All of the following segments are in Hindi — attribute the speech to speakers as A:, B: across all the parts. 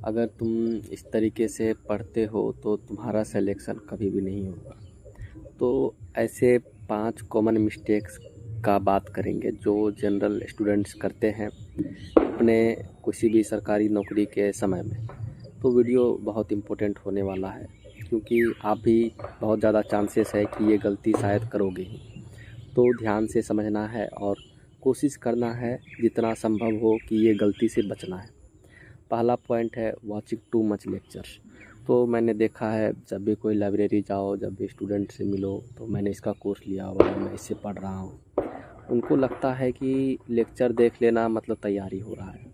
A: अगर तुम इस तरीके से पढ़ते हो तो तुम्हारा सिलेक्शन कभी भी नहीं होगा। तो ऐसे 5 कॉमन मिस्टेक्स का बात करेंगे जो जनरल स्टूडेंट्स करते हैं अपने किसी भी सरकारी नौकरी के समय में। तो वीडियो बहुत इम्पोर्टेंट होने वाला है क्योंकि आप भी बहुत ज़्यादा चांसेस है कि ये गलती शायद करोगे ही। तो ध्यान से समझना है और कोशिश करना है जितना संभव हो कि ये गलती से बचना है। पहला पॉइंट है वॉचिंग टू मच लेक्चर्स। तो मैंने देखा है जब भी कोई लाइब्रेरी जाओ, जब भी स्टूडेंट से मिलो तो मैंने इसका कोर्स लिया हुआ है, मैं इससे पढ़ रहा हूँ, उनको लगता है कि लेक्चर देख लेना मतलब तैयारी हो रहा है।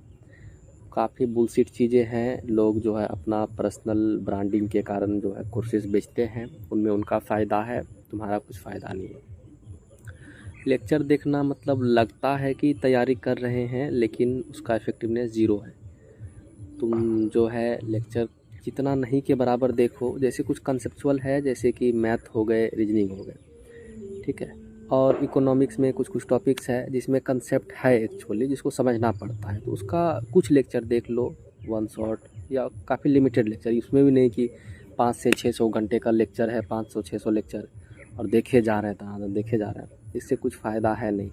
A: काफ़ी बुलशिट चीज़ें हैं। लोग जो है अपना पर्सनल ब्रांडिंग के कारण जो है कोर्सेज बेचते हैं, उनमें उनका फ़ायदा है, तुम्हारा कुछ फ़ायदा नहीं है। लेक्चर देखना मतलब लगता है कि तैयारी कर रहे हैं लेकिन उसका इफ़ेक्टिवनेस ज़ीरो है। तुम जो है लेक्चर जितना नहीं के बराबर देखो। जैसे कुछ कंसेप्चुअल है, जैसे कि मैथ हो गए, रीजनिंग हो गए, ठीक है। और इकोनॉमिक्स में कुछ कुछ टॉपिक्स है जिसमें कंसेप्ट है एक्चुअली, जिसको समझना पड़ता है, तो उसका कुछ लेक्चर देख लो, वन शॉट या काफ़ी लिमिटेड लेक्चर। उसमें भी नहीं कि 500 से 600 घंटे का लेक्चर है, 500-600 लेक्चर और देखे जा रहे हैं, देखे जा रहे हैं, इससे कुछ फ़ायदा है नहीं।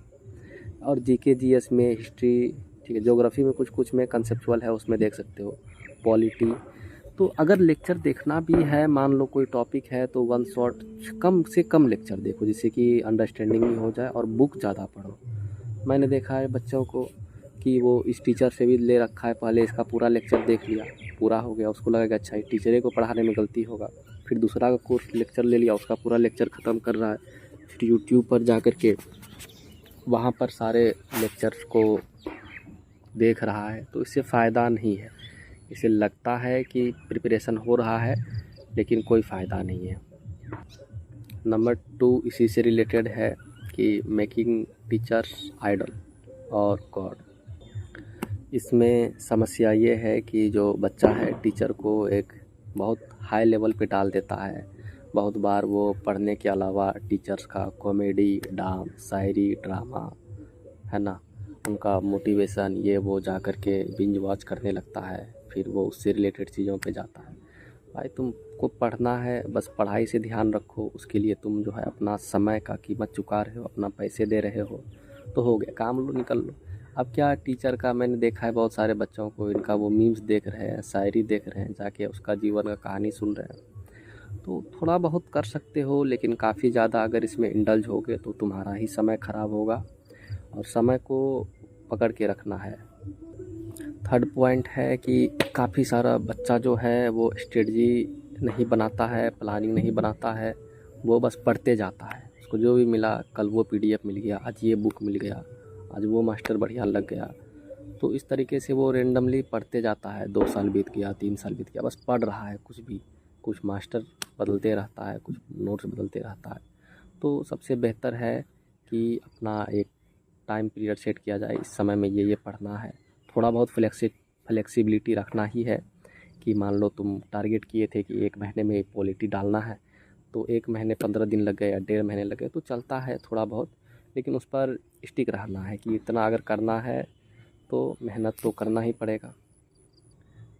A: और जीके जीएस में, हिस्ट्री, ठीक है, ज्योग्राफी में कुछ कुछ में कंसेप्चुअल है, उसमें देख सकते हो, पॉलिटी। तो अगर लेक्चर देखना भी है, मान लो कोई टॉपिक है, तो वन शॉट कम से कम लेक्चर देखो जिससे कि अंडरस्टैंडिंग भी हो जाए और बुक ज़्यादा पढ़ो। मैंने देखा है बच्चों को कि वो इस टीचर से भी ले रखा है, पहले इसका पूरा लेक्चर देख लिया, पूरा हो गया, उसको लगा कि अच्छा टीचरे को पढ़ाने में गलती होगा, फिर दूसरा का कोर्स लेक्चर ले लिया, उसका पूरा लेक्चर ख़त्म कर रहा है, फिर यूट्यूब पर जा कर के वहाँ पर सारे लेक्चर्स को देख रहा है। तो इससे फ़ायदा नहीं है। इसे लगता है कि प्रिपरेशन हो रहा है लेकिन कोई फ़ायदा नहीं है। नंबर 2 इसी से रिलेटेड है कि मेकिंग टीचर्स आइडल और गॉड। इसमें समस्या ये है कि जो बच्चा है टीचर को एक बहुत हाई लेवल पे डाल देता है। बहुत बार वो पढ़ने के अलावा टीचर्स का कॉमेडी, डांस, शायरी, ड्रामा, है ना, उनका मोटिवेशन, ये वो जा कर के बिंज वॉच करने लगता है, फिर वो उससे रिलेटेड चीज़ों पे जाता है। भाई तुमको पढ़ना है, बस पढ़ाई से ध्यान रखो, उसके लिए तुम जो है अपना समय का कीमत चुका रहे हो, अपना पैसे दे रहे हो, तो हो गया, काम लो, निकल लो। अब क्या टीचर का, मैंने देखा है बहुत सारे बच्चों को, इनका वो मीम्स देख रहे हैं, शायरी देख रहे हैं, जाके उसका जीवन का कहानी सुन रहे हैं। तो थोड़ा बहुत कर सकते हो लेकिन काफ़ी ज़्यादा अगर इसमें इंडल्ज होगे तो तुम्हारा ही समय ख़राब होगा और समय को पकड़ के रखना है। थर्ड पॉइंट है कि काफ़ी सारा बच्चा जो है वो स्ट्रेटजी नहीं बनाता है, प्लानिंग नहीं बनाता है, वो बस पढ़ते जाता है। उसको जो भी मिला, कल वो पीडीएफ मिल गया, आज ये बुक मिल गया, आज वो मास्टर बढ़िया लग गया, तो इस तरीके से वो रेंडमली पढ़ते जाता है। 2 साल बीत गया, 3 साल बीत गया, बस पढ़ रहा है कुछ भी, कुछ मास्टर बदलते रहता है, कुछ नोट्स बदलते रहता है। तो सबसे बेहतर है कि अपना एक टाइम पीरियड सेट किया जाए, इस समय में ये पढ़ना है। थोड़ा बहुत फ्लेक्सिबिलिटी रखना ही है कि मान लो तुम टारगेट किए थे कि 1 महीने में पॉलिटी डालना है, तो 1 महीने 15 दिन लग गए या 1.5 महीने लग गए तो चलता है थोड़ा बहुत, लेकिन उस पर स्टिक रहना है कि इतना अगर करना है तो मेहनत तो करना ही पड़ेगा।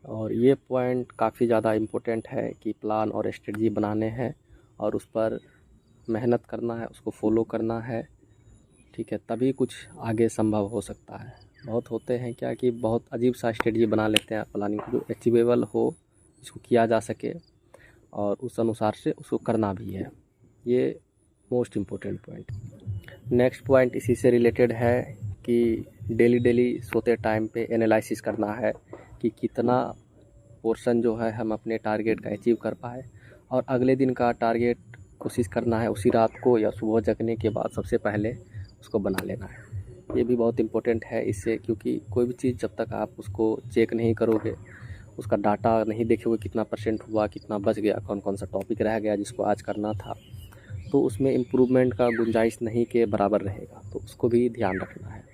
A: और ये पॉइंट काफ़ी ज़्यादा इम्पोर्टेंट है कि प्लान और स्ट्रेटजी बनाने हैं और उस पर मेहनत करना है, उसको फॉलो करना है, ठीक है, तभी कुछ आगे संभव हो सकता है। बहुत होते हैं क्या कि बहुत अजीब सा स्ट्रेटजी बना लेते हैं, प्लानिंग जो अचीवेबल हो, इसको किया जा सके और उस अनुसार से उसको करना भी है। ये most important point. Next point इसी से रिलेटेड है कि डेली सोते टाइम पे एनालिसिस करना है कि कितना पोर्शन जो है हम अपने टारगेट का अचीव कर पाए, और अगले दिन का टारगेट कोशिश करना है उसी रात को या सुबह जगने के बाद सबसे पहले उसको बना लेना है। ये भी बहुत इम्पोर्टेंट है इससे, क्योंकि कोई भी चीज़ जब तक आप उसको चेक नहीं करोगे, उसका डाटा नहीं देखोगे कितना % हुआ, कितना बच गया, कौन कौन सा टॉपिक रह गया जिसको आज करना था, तो उसमें इम्प्रूवमेंट का गुंजाइश नहीं के बराबर रहेगा, तो उसको भी ध्यान रखना है।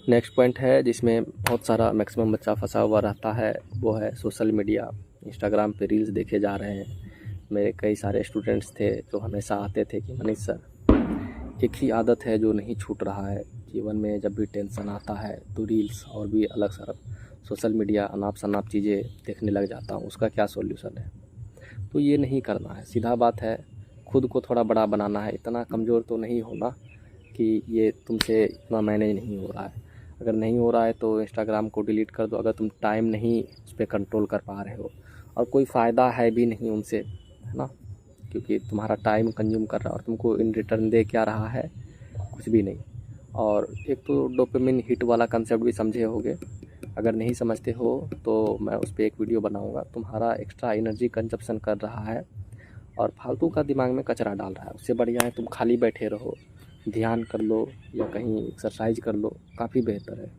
A: नेक्स्ट पॉइंट है जिसमें बहुत सारा मैक्सिमम बच्चा फंसा हुआ रहता है, वो है सोशल मीडिया। इंस्टाग्राम पे रील्स देखे जा रहे हैं। मेरे कई सारे स्टूडेंट्स थे जो हमेशा आते थे कि मनीष सर, एक ही आदत है जो नहीं छूट रहा है जीवन में, जब भी टेंशन आता है तो रील्स और भी अलग सारा सोशल मीडिया अनाप शनाप चीज़ें देखने लग जाता हूँ, उसका क्या सॉल्यूशन है। तो ये नहीं करना है, सीधा बात है, खुद को थोड़ा बड़ा बनाना है। इतना कमज़ोर तो नहीं होना कि ये तुमसे इतना मैनेज नहीं हो रहा है। अगर नहीं हो रहा है तो इंस्टाग्राम को डिलीट कर दो, अगर तुम टाइम नहीं उस पर कंट्रोल कर पा रहे हो, और कोई फ़ायदा है भी नहीं उनसे, है ना, क्योंकि तुम्हारा टाइम कंज्यूम कर रहा है और तुमको इन रिटर्न दे क्या रहा है, कुछ भी नहीं। और एक तो डोपामिन हिट वाला कंसेप्ट भी समझे होगे, अगर नहीं समझते हो तो मैं उस पर एक वीडियो बनाऊंगा। तुम्हारा एक्स्ट्रा एनर्जी कंजप्शन कर रहा है और फालतू का दिमाग में कचरा डाल रहा है। उससे बढ़िया है तुम खाली बैठे रहो, ध्यान कर लो या कहीं एक्सरसाइज कर लो, काफ़ी बेहतर है।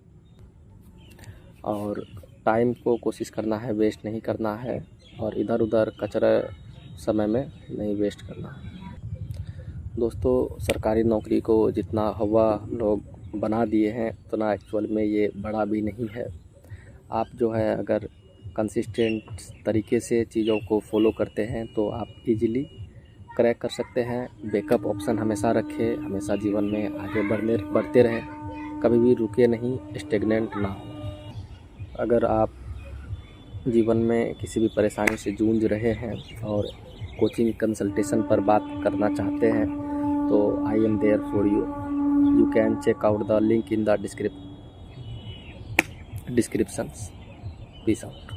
A: और टाइम को कोशिश करना है वेस्ट नहीं करना है, और इधर उधर कचरा समय में नहीं वेस्ट करना। दोस्तों, सरकारी नौकरी को जितना हवा लोग बना दिए हैं उतना एक्चुअल में ये बड़ा भी नहीं है। आप जो है अगर कंसिस्टेंट तरीके से चीज़ों को फॉलो करते हैं तो आप इजीली क्रैक कर सकते हैं। बैकअप ऑप्शन हमेशा रखें, हमेशा जीवन में आगे बढ़ते रहें, कभी भी रुके नहीं, स्टेगनेंट ना हो। अगर आप जीवन में किसी भी परेशानी से जूझ रहे हैं और कोचिंग कंसल्टेशन पर बात करना चाहते हैं तो I am there for you. You can check out the link in the description. Peace out.